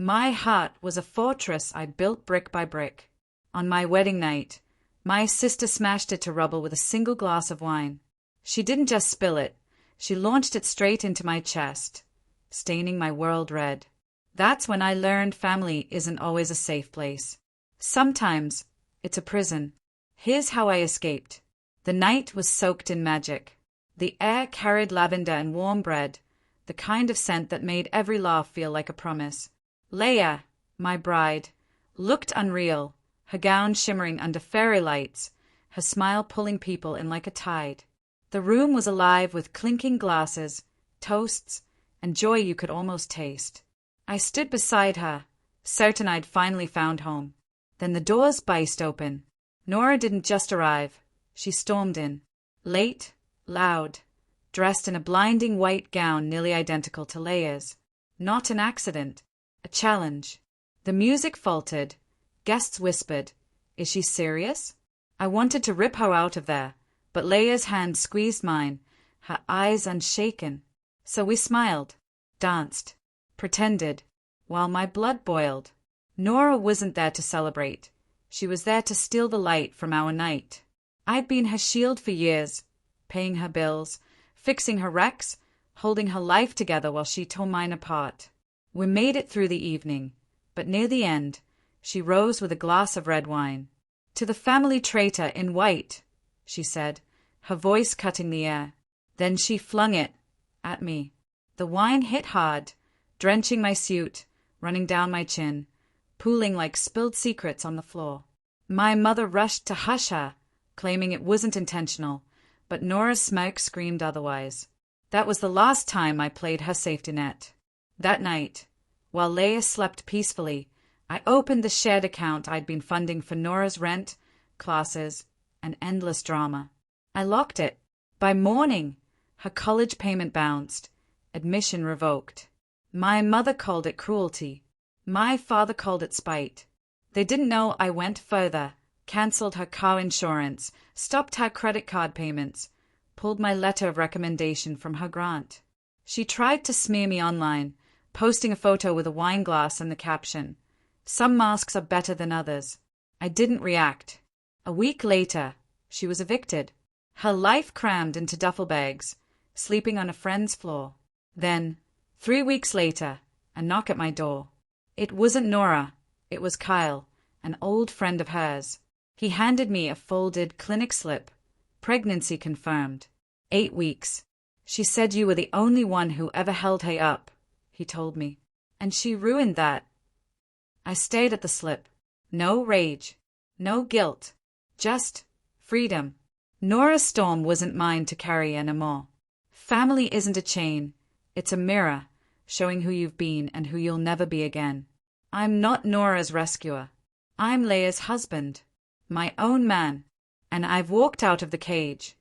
My heart was a fortress I built brick by brick. On my wedding night, my sister smashed it to rubble with a single glass of wine. She didn't just spill it, she launched it straight into my chest, staining my world red. That's when I learned family isn't always a safe place. Sometimes it's a prison. Here's how I escaped. The night was soaked in magic. The air carried lavender and warm bread, the kind of scent that made every laugh feel like a promise. Leia, my bride, looked unreal, her gown shimmering under fairy lights, her smile pulling people in like a tide. The room was alive with clinking glasses, toasts, and joy you could almost taste. I stood beside her, certain I'd finally found home. Then the doors burst open. Nora didn't just arrive, she stormed in. Late, loud, dressed in a blinding white gown nearly identical to Leia's. Not an accident, a challenge. The music faltered. Guests whispered, "Is she serious?" I wanted to rip her out of there, but Leia's hand squeezed mine, her eyes unshaken. So we smiled, danced, pretended, while my blood boiled. Nora wasn't there to celebrate. She was there to steal the light from our night. I'd been her shield for years, paying her bills, fixing her wrecks, holding her life together while she tore mine apart. We made it through the evening, but near the end, she rose with a glass of red wine. "To the family traitor in white," she said, her voice cutting the air. Then she flung it at me. The wine hit hard, drenching my suit, running down my chin, pooling like spilled secrets on the floor. My mother rushed to hush her, claiming it wasn't intentional, but Nora's smirk screamed otherwise. That was the last time I played her safety net. That night, while Leia slept peacefully, I opened the shared account I'd been funding for Nora's rent, classes, and endless drama. I locked it. By morning, her college payment bounced, admission revoked. My mother called it cruelty. My father called it spite. They didn't know I went further, cancelled her car insurance, stopped her credit card payments, pulled my letter of recommendation from her grant. She tried to smear me online, posting a photo with a wine glass and the caption, "Some masks are better than others." I didn't react. A week later, she was evicted. Her life crammed into duffel bags, sleeping on a friend's floor. Then, 3 weeks later, a knock at my door. It wasn't Nora, it was Kyle, an old friend of hers. He handed me a folded clinic slip. Pregnancy confirmed. 8 weeks. "She said you were the only one who ever held her up," he told me. "And she ruined that." I stared at the slip. No rage, no guilt, just freedom. Nora's storm wasn't mine to carry anymore. Family isn't a chain, it's a mirror, showing who you've been and who you'll never be again. I'm not Nora's rescuer. I'm Leia's husband, my own man, and I've walked out of the cage.